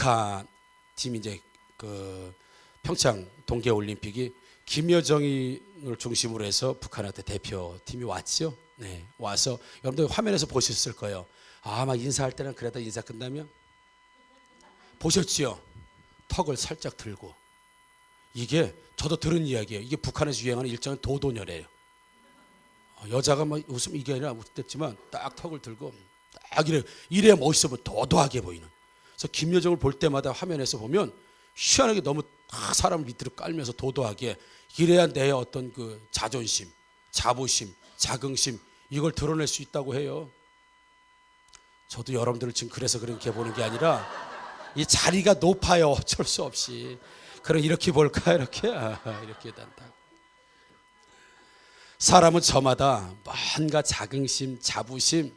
북한 팀이 이제 그 평창 동계올림픽이 김여정을 중심으로 해서 북한한테 대표팀이 왔죠. 네, 와서 여러분들 화면에서 보셨을 거예요. 막 인사할 때는 그래도 인사 끝나면 보셨지요? 턱을 살짝 들고. 이게 저도 들은 이야기예요. 이게 북한에서 유행하는 일종의 도도녀래요. 여자가 뭐 웃음 이게 아니라 웃댔지만 딱 턱을 들고 딱 이래야 멋있어 보여, 도도하게 보이는. 그래서 김여정을 볼 때마다 화면에서 보면 희한하게 너무 딱 사람을 밑으로 깔면서 도도하게, 이래야 내 어떤 그 자존심, 자부심, 자긍심 이걸 드러낼 수 있다고 해요. 저도 여러분들을 지금 그래서 그렇게 보는 게 아니라 이 자리가 높아요. 어쩔 수 없이. 그럼 이렇게 볼까? 이렇게 된다. 사람은 저마다 뭔가 자긍심, 자부심.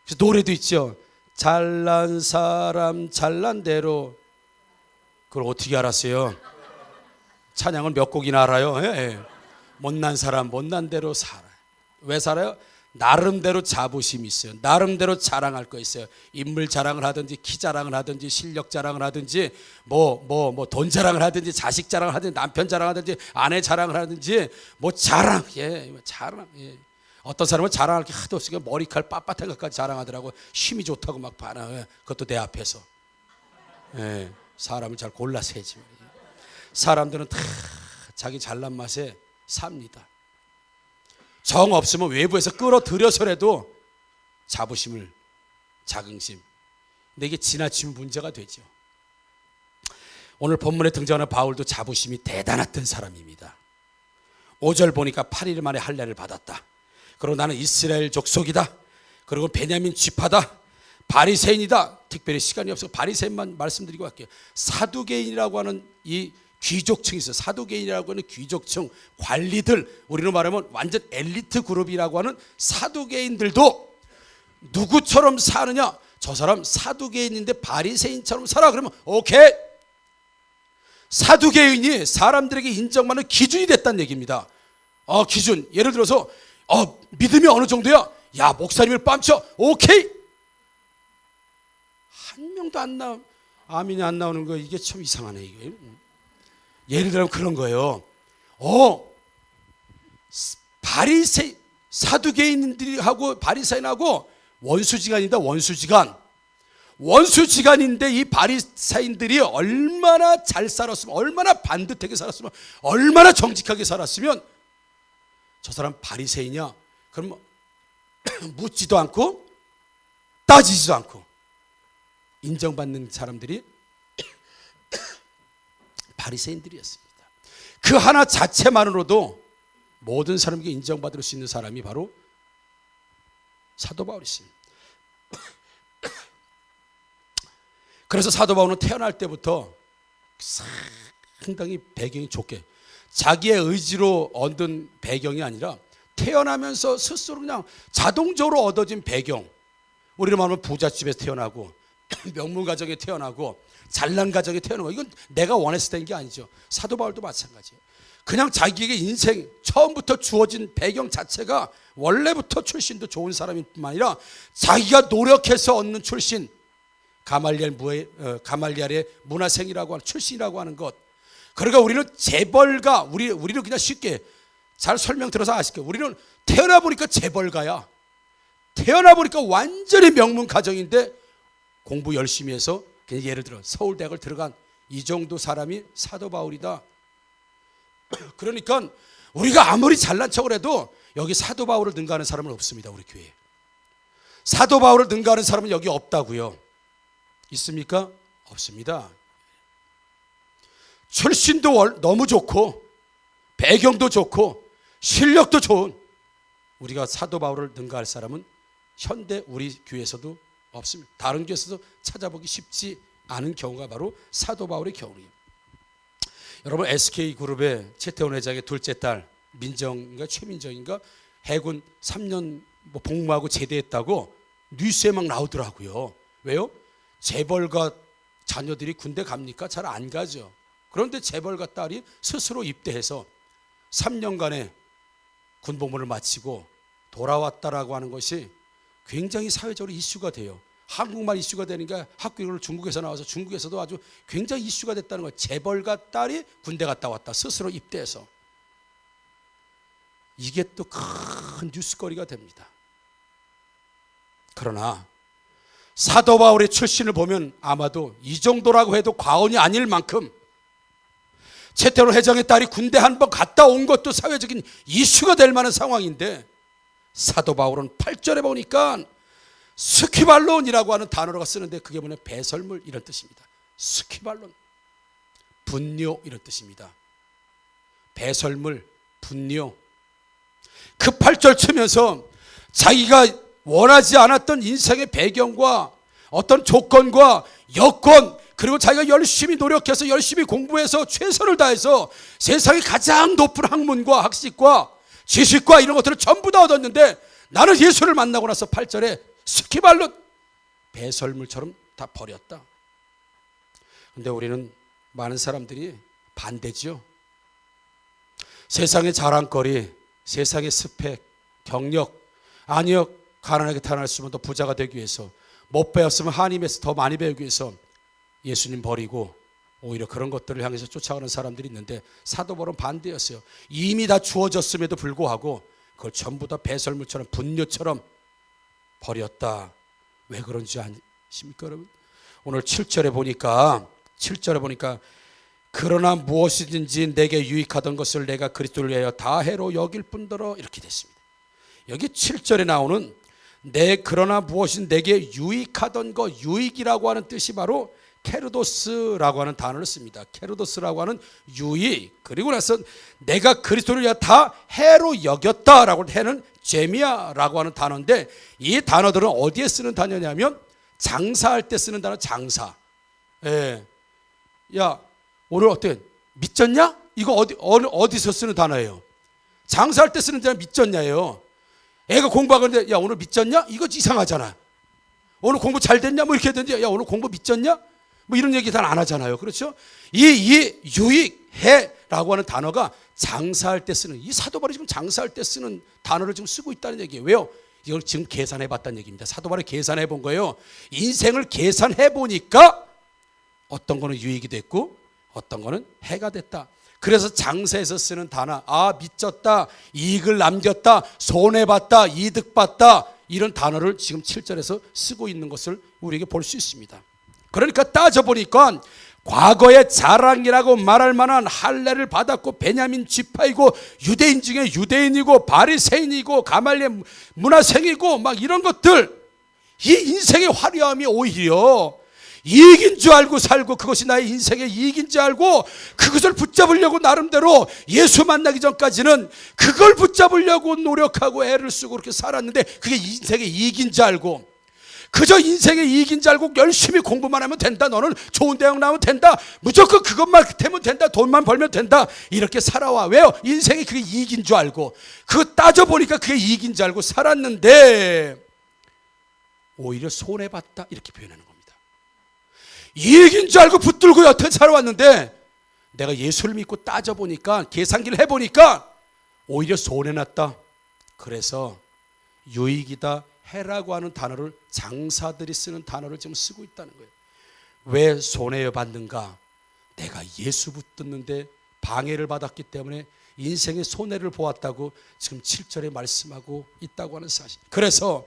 그래서 노래도 있죠. 잘난 사람 잘난 대로. 그걸 어떻게 알았어요? 찬양을 몇 곡이나 알아요? 못난 사람 못난 대로 살아요. 왜 살아요? 나름대로 자부심이 있어요. 나름대로 자랑할 거 있어요. 인물 자랑을 하든지 키 자랑을 하든지 실력 자랑을 하든지 뭐 돈 자랑을 하든지 자식 자랑을 하든지 남편 자랑을 하든지 아내 자랑을 하든지 뭐 자랑. 자랑. 어떤 사람은 자랑할 게 하도 없으니까 머리칼 빳빳한 것까지 자랑하더라고. 힘이 좋다고 막 반항해. 그것도 내 앞에서. 사람을 잘 골라서 해야지. 사람들은 다 자기 잘난 맛에 삽니다. 정 없으면 외부에서 끌어들여서라도 자부심을, 자긍심. 근데 이게 지나치면 문제가 되죠. 오늘 본문에 등장하는 바울도 자부심이 대단했던 사람입니다. 5절 보니까 8일 만에 할례를 받았다. 그리고 나는 이스라엘 족속이다. 그리고 베냐민 지파다. 바리새인이다. 특별히 시간이 없어서 바리새인만 말씀드리고 갈게요. 사두개인이라고 하는 이 귀족층이 있어요. 사두개인이라고 하는 귀족층 관리들, 우리로 말하면 완전 엘리트 그룹이라고 하는 사두개인들도 누구처럼 사느냐? 저 사람 사두개인인데 바리새인처럼 살아. 그러면 오케이. 사두개인이 사람들에게 인정받는 기준이 됐다는 얘기입니다. 기준. 예를 들어서 믿음이 어느 정도야? 야, 목사님을 뺨쳐. 오케이. 한 명도 아멘이 안 나오는 거, 이게 참 이상하네 이게. 예를 들면 그런 거예요. 사두개인들하고 바리새인하고 원수지간이다. 원수지간인데 이 바리새인들이 얼마나 잘 살았으면, 얼마나 반듯하게 살았으면, 얼마나 정직하게 살았으면 저 사람 바리새인이야. 그럼 묻지도 않고 따지지도 않고 인정받는 사람들이 바리새인들이었습니다. 그 하나 자체만으로도 모든 사람에게 인정받을 수 있는 사람이 바로 사도 바울이었습니다. 그래서 사도 바울은 태어날 때부터 상당히 배경이 좋게, 자기의 의지로 얻은 배경이 아니라 태어나면서 스스로 그냥 자동적으로 얻어진 배경. 우리로 말하면 부잣집에서 태어나고 명문 가정에 태어나고 잘난 가정에 태어난 거, 이건 내가 원해서 된 게 아니죠. 사도 바울도 마찬가지예요. 그냥 자기에게 인생 처음부터 주어진 배경 자체가 원래부터 출신도 좋은 사람일 뿐만 아니라 자기가 노력해서 얻는 출신, 가말리엘의 문화생이라고 하는 출신이라고 하는 것. 그러니까 우리는 재벌가, 우리는 그냥 쉽게 잘 설명드려서 아실 거예요. 우리는 태어나 보니까 재벌가야. 태어나 보니까 완전히 명문 가정인데 공부 열심히 해서 그냥 예를 들어 서울대학을 들어간 이 정도 사람이 사도 바울이다. 그러니까 우리가 아무리 잘난 척을 해도 여기 사도 바울을 능가하는 사람은 없습니다. 우리 교회에 사도 바울을 능가하는 사람은 여기 없다고요. 있습니까? 없습니다. 출신도 너무 좋고 배경도 좋고 실력도 좋은 우리가 사도 바울을 능가할 사람은 현대 우리 교회에서도 없습니다. 다른 교회에서도 찾아보기 쉽지 않은 경우가 바로 사도 바울의 경우예요. 여러분, SK그룹의 최태원 회장의 둘째 딸 민정인가 최민정인가 해군 3년 복무하고 제대했다고 뉴스에 막 나오더라고요. 왜요? 재벌가 자녀들이 군대 갑니까? 잘 안 가죠. 그런데 재벌가 딸이 스스로 입대해서 3년간의 군복무를 마치고 돌아왔다라고 하는 것이 굉장히 사회적으로 이슈가 돼요. 한국만 이슈가 되니까 학교를 중국에서 나와서 중국에서도 아주 굉장히 이슈가 됐다는 거예요. 재벌가 딸이 군대 갔다 왔다. 스스로 입대해서. 이게 또 큰 뉴스거리가 됩니다. 그러나 사도 바울의 출신을 보면 아마도 이 정도라고 해도 과언이 아닐 만큼 최태원 회장의 딸이 군대 한 번 갔다 온 것도 사회적인 이슈가 될 만한 상황인데, 사도 바울은 8절에 보니까 스퀴발론이라고 하는 단어가 쓰는데 그게 뭐냐, 배설물 이런 뜻입니다. 스퀴발론, 분뇨 이런 뜻입니다. 배설물, 분뇨. 그 8절 치면서 자기가 원하지 않았던 인생의 배경과 어떤 조건과 여건, 그리고 자기가 열심히 노력해서 열심히 공부해서 최선을 다해서 세상의 가장 높은 학문과 학식과 지식과 이런 것들을 전부 다 얻었는데, 나는 예수를 만나고 나서 8절에 스키발론, 배설물처럼 다 버렸다. 근데 우리는 많은 사람들이 반대지요. 세상의 자랑거리, 세상의 스펙, 경력, 아니요 가난하게 태어났으면 더 부자가 되기 위해서, 못 배웠으면 한임에서 더 많이 배우기 위해서 예수님 버리고 오히려 그런 것들을 향해서 쫓아가는 사람들이 있는데, 사도 바울은 반대였어요. 이미 다 주어졌음에도 불구하고 그걸 전부 다 배설물처럼 분뇨처럼 버렸다. 왜 그런지 아십니까 여러분? 오늘 7절에 보니까 그러나 무엇이든지 내게 유익하던 것을 내가 그리스도를 위하여 다 해로 여길 뿐더러, 이렇게 됐습니다. 여기 7절에 나오는 그러나 무엇이 내게 유익하던 것, 유익이라고 하는 뜻이 바로 케르도스라고 하는 단어를 씁니다. 케르도스라고 하는 유익, 그리고 나서 내가 그리스도를 위하여 다 해로 여겼다라고, 해는 제미아라고 하는 단어인데, 이 단어들은 어디에 쓰는 단어냐면 장사할 때 쓰는 단어, 장사. 예. 야, 오늘 어때? 믿졌냐? 이거 어디서 쓰는 단어예요? 장사할 때 쓰는 단어 믿졌냐예요. 애가 공부하는데 야 오늘 믿졌냐? 이거 이상하잖아. 오늘 공부 잘 됐냐? 뭐 이렇게 했는데 야 오늘 공부 믿졌냐? 뭐 이런 얘기 잘 안 하잖아요. 그렇죠? 이 유익해라고 하는 단어가 장사할 때 쓰는, 이 사도 바울이 지금 장사할 때 쓰는 단어를 지금 쓰고 있다는 얘기예요. 왜요? 이걸 지금 계산해 봤다는 얘기입니다. 사도 바울이 계산해 본 거예요. 인생을 계산해 보니까 어떤 거는 유익이 됐고 어떤 거는 해가 됐다. 그래서 장사에서 쓰는 단어, 믿졌다, 이익을 남겼다, 손해봤다, 이득봤다, 이런 단어를 지금 7절에서 쓰고 있는 것을 우리에게 볼 수 있습니다. 그러니까 따져보니까 과거의 자랑이라고 말할 만한 할례를 받았고 베냐민 지파이고 유대인 중에 유대인이고 바리새인이고 가말리엘 문화생이고 막 이런 것들, 이 인생의 화려함이 오히려 이익인 줄 알고 살고, 그것이 나의 인생의 이익인 줄 알고 그것을 붙잡으려고 나름대로 예수 만나기 전까지는 그걸 붙잡으려고 노력하고 애를 쓰고 그렇게 살았는데, 그게 인생의 이익인 줄 알고, 그저 인생의 이익인 줄 알고 열심히 공부만 하면 된다, 너는 좋은 대학 나오면 된다, 무조건 그것만 되면 된다, 돈만 벌면 된다, 이렇게 살아와. 왜요? 인생이 그게 이익인 줄 알고, 그거 따져보니까 그게 이익인 줄 알고 살았는데 오히려 손해봤다, 이렇게 표현하는 겁니다. 이익인 줄 알고 붙들고 여태 살아왔는데 내가 예수를 믿고 따져보니까, 계산기를 해보니까 오히려 손해났다. 그래서 유익이다, 해라고 하는 단어를, 장사들이 쓰는 단어를 지금 쓰고 있다는 거예요. 왜 손해받는가? 내가 예수 붙들는데 방해를 받았기 때문에 인생의 손해를 보았다고 지금 7절에 말씀하고 있다고 하는 사실. 그래서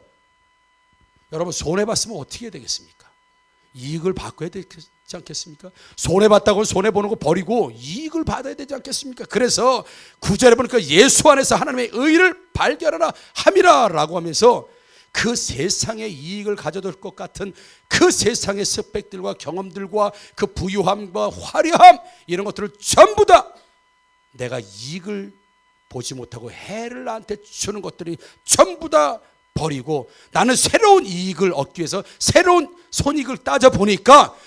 여러분, 손해봤으면 어떻게 해야 되겠습니까? 이익을 바꿔야 되지 않겠습니까? 손해봤다고 손해보는 거 버리고 이익을 받아야 되지 않겠습니까? 그래서 9절에 보니까 예수 안에서 하나님의 의를 발견하라 함이라 라고 하면서 그 세상의 이익을 가져들 것 같은 그 세상의 스펙들과 경험들과 그 부유함과 화려함, 이런 것들을 전부 다 내가 이익을 보지 못하고 해를 나한테 주는 것들이 전부 다 버리고, 나는 새로운 이익을 얻기 위해서 새로운 손익을 따져보니까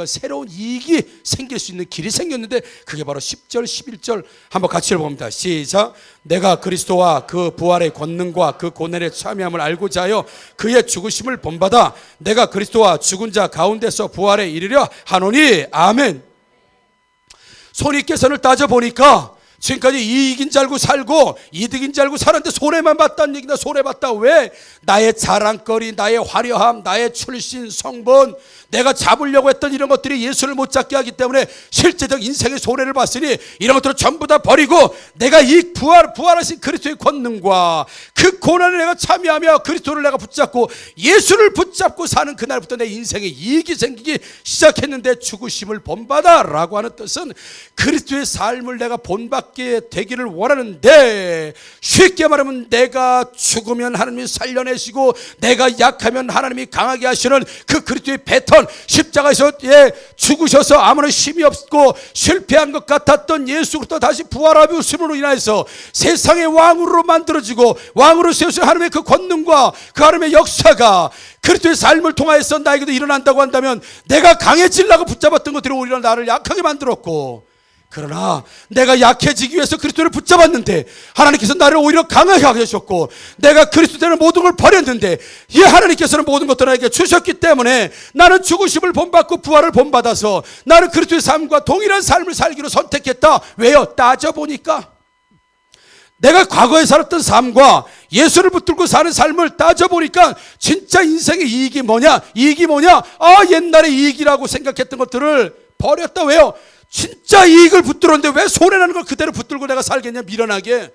새로운 이익이 생길 수 있는 길이 생겼는데, 그게 바로 10절 11절 한번 같이 읽어봅니다. 시작. 내가 그리스도와 그 부활의 권능과 그 고난에 참여함을 알고자 하여 그의 죽으심을 본받아 내가 그리스도와 죽은 자 가운데서 부활에 이르려 하노니. 아멘. 손익계산을 따져보니까 지금까지 이익인 줄 알고 살고 이득인 줄 알고 살았는데 손해만 봤다는 얘기다. 손해봤다. 왜? 나의 자랑거리, 나의 화려함, 나의 출신, 성분, 내가 잡으려고 했던 이런 것들이 예수를 못 잡게 하기 때문에 실제적 인생의 손해를 봤으니 이런 것들을 전부 다 버리고 내가 이 부활하신 그리스도의 권능과 그 고난에 내가 참여하며 그리스도를 내가 붙잡고 예수를 붙잡고 사는 그날부터 내 인생에 이익이 생기기 시작했는데 죽으심을 본받아라고 하는 뜻은 그리스도의 삶을 내가 본받게 되기를 원하는데, 쉽게 말하면 내가 죽으면 하나님이 살려내시고 내가 약하면 하나님이 강하게 하시는 그 그리스도의 패턴, 십자가에서 죽으셔서 아무런 힘이 없고 실패한 것 같았던 예수 그리스도 다시 부활하심으로 인해서 세상의 왕으로 만들어지고 왕으로 세우신 하나님의 그 권능과 그 하나님의 역사가 그리스도의 삶을 통하여서 나에게도 일어난다고 한다면 내가 강해지려고 붙잡았던 것들이 오히려 나를 약하게 만들었고, 그러나 내가 약해지기 위해서 그리스도를 붙잡았는데 하나님께서 나를 오히려 강하게 하셨고, 내가 그리스도 되는 모든 걸 버렸는데 이 하나님께서는 모든 것들을 나에게 주셨기 때문에 나는 죽으심을 본받고 부활을 본받아서 나는 그리스도의 삶과 동일한 삶을 살기로 선택했다. 왜요? 따져보니까 내가 과거에 살았던 삶과 예수를 붙들고 사는 삶을 따져보니까 진짜 인생의 이익이 뭐냐? 이익이 뭐냐? 옛날에 이익이라고 생각했던 것들을 버렸다. 왜요? 진짜 이익을 붙들었는데 왜 손해나는 걸 그대로 붙들고 내가 살겠냐, 미련하게.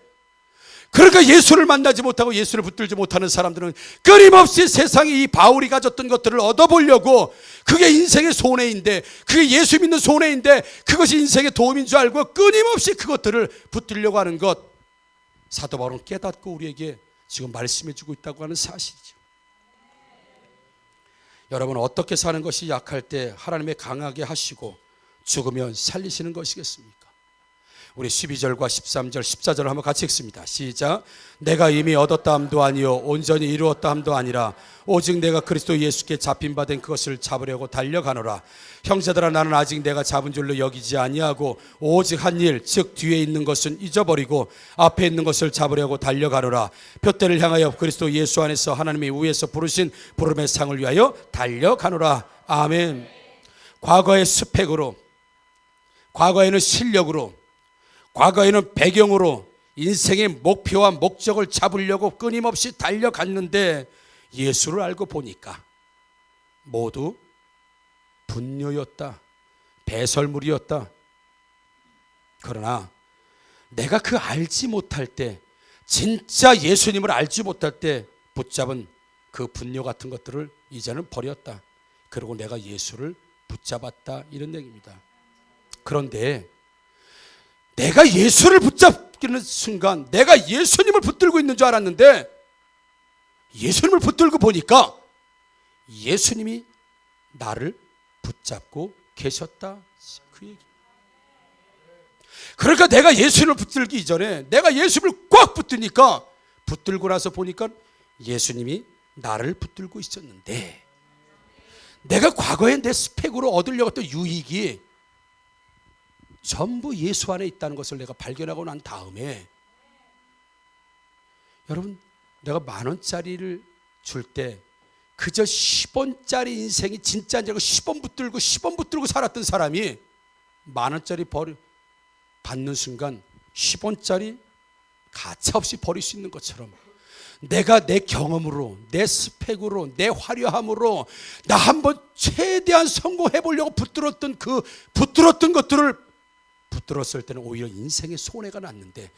그러니까 예수를 만나지 못하고 예수를 붙들지 못하는 사람들은 끊임없이 세상에 이 바울이 가졌던 것들을 얻어보려고, 그게 인생의 손해인데, 그게 예수 믿는 손해인데, 그것이 인생의 도움인 줄 알고 끊임없이 그것들을 붙들려고 하는 것, 사도 바울은 깨닫고 우리에게 지금 말씀해 주고 있다고 하는 사실이죠. 여러분, 어떻게 사는 것이 약할 때 하나님의 강하게 하시고 죽으면 살리시는 것이겠습니까? 우리 12절과 13절 14절을 한번 같이 읽습니다. 시작. 내가 이미 얻었다 함도 아니요 온전히 이루었다 함도 아니라 오직 내가 그리스도 예수께 잡힌 바 된 그것을 잡으려고 달려가노라. 형제들아, 나는 아직 내가 잡은 줄로 여기지 아니하고 오직 한 일, 즉 뒤에 있는 것은 잊어버리고 앞에 있는 것을 잡으려고 달려가노라. 표대를 향하여 그리스도 예수 안에서 하나님이 위에서 부르신 부름의 상을 위하여 달려가노라. 아멘. 과거의 스펙으로, 과거에는 실력으로, 과거에는 배경으로 인생의 목표와 목적을 잡으려고 끊임없이 달려갔는데 예수를 알고 보니까 모두 분뇨였다, 배설물이었다. 그러나 내가 그 알지 못할 때, 진짜 예수님을 알지 못할 때 붙잡은 그 분뇨 같은 것들을 이제는 버렸다. 그리고 내가 예수를 붙잡았다, 이런 얘기입니다. 그런데 내가 예수를 붙잡기는 순간 내가 예수님을 붙들고 있는 줄 알았는데 예수님을 붙들고 보니까 예수님이 나를 붙잡고 계셨다, 그 얘기. 그러니까 내가 예수님을 붙들기 이전에 내가 예수님을 꽉 붙드니까, 붙들고 나서 보니까 예수님이 나를 붙들고 있었는데, 내가 과거에 내 스펙으로 얻으려고 했던 유익이 전부 예수 안에 있다는 것을 내가 발견하고 난 다음에, 여러분, 내가 10,000원짜리를 줄 때 그저 10원짜리 인생이 진짜인 줄 알고 10원 붙들고 살았던 사람이 10,000원짜리 받는 순간 10원짜리 가차없이 버릴 수 있는 것처럼, 내가 내 경험으로, 내 스펙으로, 내 화려함으로 나 한번 최대한 성공해 보려고 붙들었던 것들을 붙들었을 때는 오히려 인생의 손해가 났는데,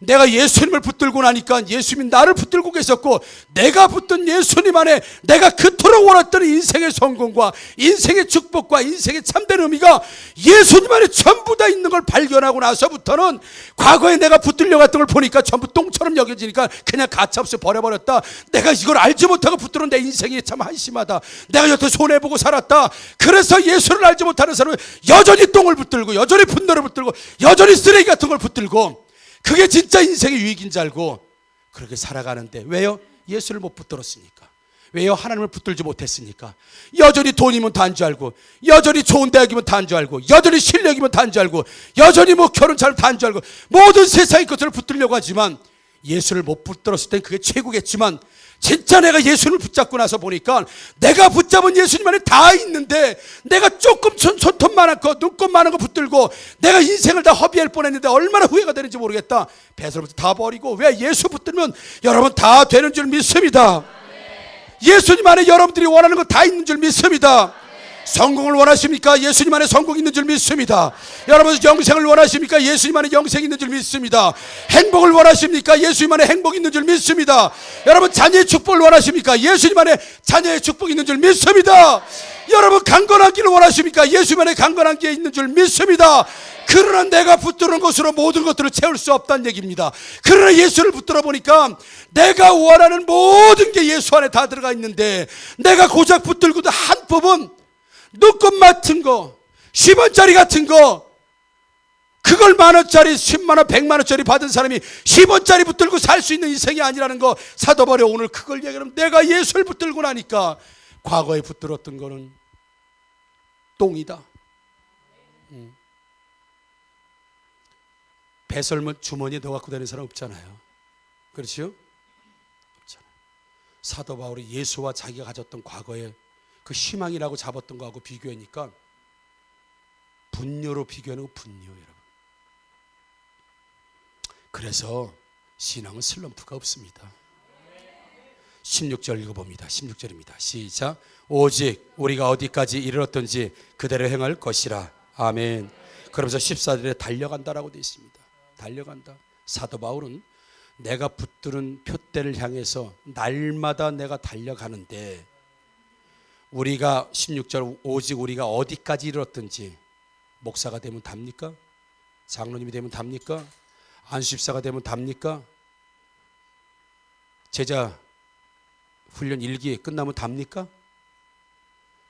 내가 예수님을 붙들고 나니까 예수님이 나를 붙들고 계셨고, 내가 붙든 예수님 안에 내가 그토록 원했던 인생의 성공과 인생의 축복과 인생의 참된 의미가 예수님 안에 전부 다 있는 걸 발견하고 나서부터는 과거에 내가 붙들려고 했던 걸 보니까 전부 똥처럼 여겨지니까 그냥 가차없이 버려버렸다. 내가 이걸 알지 못하고 붙들은 내 인생이 참 한심하다. 내가 여태 손해보고 살았다. 그래서 예수를 알지 못하는 사람은 여전히 똥을 붙들고, 여전히 분노를 붙들고, 여전히 쓰레기 같은 걸 붙들고, 그게 진짜 인생의 유익인 줄 알고 그렇게 살아가는데, 왜요? 예수를 못 붙들었으니까. 왜요? 하나님을 붙들지 못했으니까. 여전히 돈이면 다인 줄 알고, 여전히 좋은 대학이면 다인 줄 알고, 여전히 실력이면 다인 줄 알고, 여전히 결혼 잘 다인 줄 알고, 모든 세상의 것들을 붙들려고 하지만 예수를 못 붙들었을 땐 그게 최고겠지만, 진짜 내가 예수님을 붙잡고 나서 보니까 내가 붙잡은 예수님 안에 다 있는데 내가 조금 손톱 많고 눈곱 많은 거 붙들고 내가 인생을 다 허비할 뻔했는데 얼마나 후회가 되는지 모르겠다. 배설부터 다 버리고 왜 예수 붙들면 여러분 다 되는 줄 믿습니다. 예수님 안에 여러분들이 원하는 거 다 있는 줄 믿습니다. 성공을 원하십니까? 예수님 안에 성공이 있는 줄 믿습니다. 여러분 영생을 원하십니까? 예수님 안에 영생이 있는 줄 믿습니다. 행복을 원하십니까? 예수님 안에 행복이 있는 줄 믿습니다. 여러분 자녀의 축복을 원하십니까? 예수님 안에 자녀의 축복이 있는 줄 믿습니다. 여러분 강건한 길을 원하십니까? 예수님 안에 강건한 길이 있는 줄 믿습니다. 그러나 내가 붙드는 것으로 모든 것들을 채울 수 없다는 얘기입니다. 그러나 예수를 붙들어 보니까 내가 원하는 모든 게 예수 안에 다 들어가 있는데 내가 고작 붙들고도 한 부분 눈곱 같은 거 10원짜리 같은 거 그걸 만원짜리 10만원 100만원짜리 받은 사람이 10원짜리 붙들고 살 수 있는 인생이 아니라는 거 사도 바울이 오늘 그걸 얘기하면 내가 예수를 붙들고 나니까 과거에 붙들었던 거는 똥이다. 배설물 주머니에 넣어 갖고 다니는 사람 없잖아요. 그렇죠? 없잖아요. 사도 바울이 예수와 자기가 가졌던 과거에 그 희망이라고 잡았던 거하고 비교하니까 분뇨로 비교하는 거 분뇨 여러분. 그래서 신앙은 슬럼프가 없습니다. 16절 읽어봅니다. 16절입니다. 시작. 오직 우리가 어디까지 이르렀던지 그대로 행할 것이라. 아멘. 그러면서 14절에 달려간다라고 되어 있습니다. 달려간다. 사도 바울은 내가 붙드는 표대를 향해서 날마다 내가 달려가는데 우리가 16절 오직 우리가 어디까지 이르렀든지 목사가 되면 답니까? 장로님이 되면 답니까? 안수집사가 되면 답니까? 제자 훈련 1기 끝나면 답니까?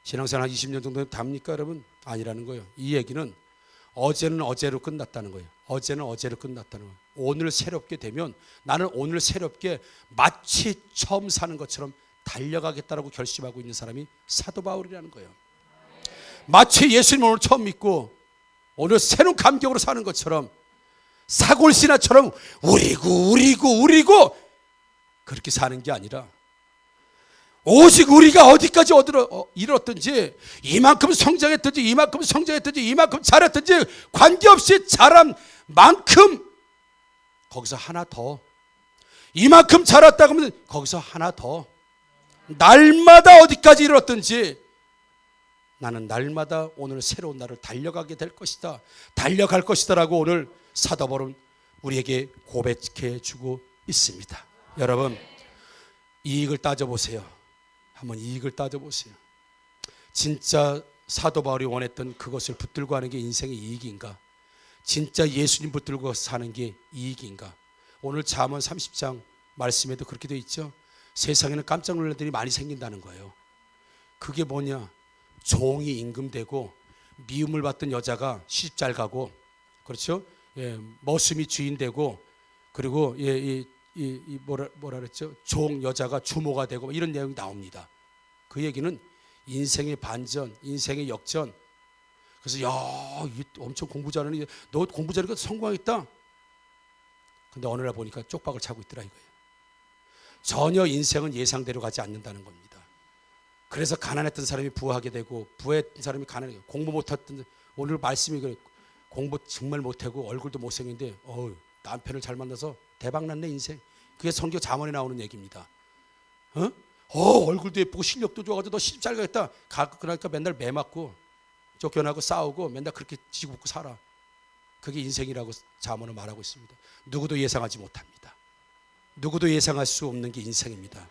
신앙생활 한 20년 정도 되면 답니까 여러분? 아니라는 거예요. 이 얘기는 어제는 어제로 끝났다는 거예요. 어제는 어제로 끝났다는 거예요. 오늘 새롭게 되면 나는 오늘 새롭게 마치 처음 사는 것처럼 달려가겠다라고 결심하고 있는 사람이 사도 바울이라는 거예요. 마치 예수님을 오늘 처음 믿고 오늘 새로운 감격으로 사는 것처럼 사골신화처럼 우리고 그렇게 사는 게 아니라 오직 우리가 어디까지 이뤘든지 이만큼 성장했든지 이만큼 잘했든지 관계없이 잘한 만큼 거기서 하나 더 이만큼 잘했다고 하면 거기서 하나 더 날마다 어디까지 이뤘든지 나는 날마다 오늘 새로운 날을 달려가게 될 것이다. 달려갈 것이다라고 오늘 사도 바울은 우리에게 고백해 주고 있습니다. 여러분 이익을 따져보세요. 한번 이익을 따져보세요. 진짜 사도 바울이 원했던 그것을 붙들고 하는 게 인생의 이익인가? 진짜 예수님 붙들고 사는 게 이익인가? 오늘 잠언 30장 말씀에도 그렇게 되어 있죠. 세상에는 깜짝 놀랄 일이 많이 생긴다는 거예요. 그게 뭐냐? 종이 임금되고 미움을 받던 여자가 시집잘 가고, 그렇죠? 예, 머슴이 주인 되고, 그리고 뭐라 그랬죠? 종 여자가 주모가 되고 이런 내용이 나옵니다. 그 얘기는 인생의 반전, 인생의 역전. 그래서 야, 엄청 공부 잘하는 너 공부 잘하니까 성공하겠다. 근데 어느 날 보니까 쪽박을 차고 있더라 이거예요. 전혀 인생은 예상대로 가지 않는다는 겁니다. 그래서 가난했던 사람이 부하게 되고 부했던 사람이 가난하게, 공부 못했던, 오늘 말씀이 그래, 공부 정말 못하고 얼굴도 못생긴데 남편을 잘 만나서 대박났네 인생. 그게 성경 잠언에 나오는 얘기입니다. 얼굴도 예쁘고 실력도 좋아가지고 너 시집 잘 가겠다. 그러니까 맨날 매 맞고 쫓겨나고 싸우고 맨날 그렇게 지고 볶고 살아. 그게 인생이라고 잠언은 말하고 있습니다. 누구도 예상하지 못합니다. 누구도 예상할 수 없는 게 인생입니다.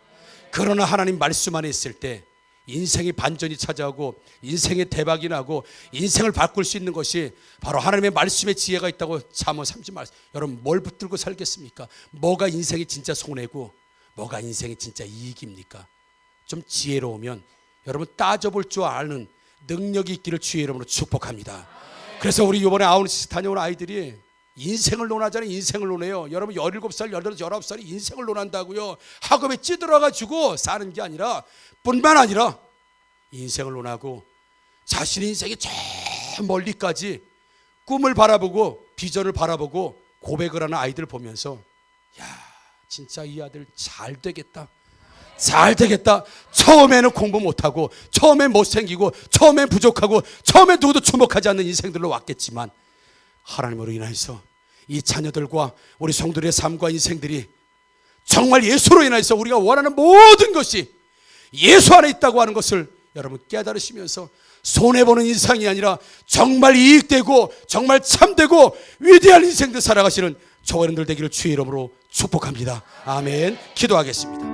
그러나 하나님 말씀 안에 있을 때 인생의 반전이 찾아오고 인생의 대박이 나고 인생을 바꿀 수 있는 것이 바로 하나님의 말씀에 지혜가 있다고 잠언 30 말씀. 여러분 뭘 붙들고 살겠습니까? 뭐가 인생의 진짜 손해고 뭐가 인생의 진짜 이익입니까? 좀 지혜로우면 여러분 따져볼 줄 아는 능력이 있기를 주의 이름으로 축복합니다. 그래서 우리 이번에 아우니스 다녀온 아이들이 인생을 논하잖아요. 인생을 논해요. 여러분 17살, 18살, 19살이 인생을 논한다고요. 학업에 찌들어가지고 사는 게 아니라 뿐만 아니라 인생을 논하고 자신의 인생의 저 멀리까지 꿈을 바라보고 비전을 바라보고 고백을 하는 아이들을 보면서 야 진짜 이 아들 잘 되겠다. 잘 되겠다. 처음에는 공부 못하고, 처음엔 못생기고, 처음엔 부족하고, 처음엔 누구도 주목하지 않는 인생들로 왔겠지만, 하나님으로 인하여서 이 자녀들과 우리 성도들의 삶과 인생들이 정말 예수로 인하여서 우리가 원하는 모든 것이 예수 안에 있다고 하는 것을 여러분 깨달으시면서 손해보는 인생이 아니라 정말 이익되고 정말 참되고 위대한 인생들 살아가시는 저와 여러분들 되기를 주의 이름으로 축복합니다. 아멘. 기도하겠습니다.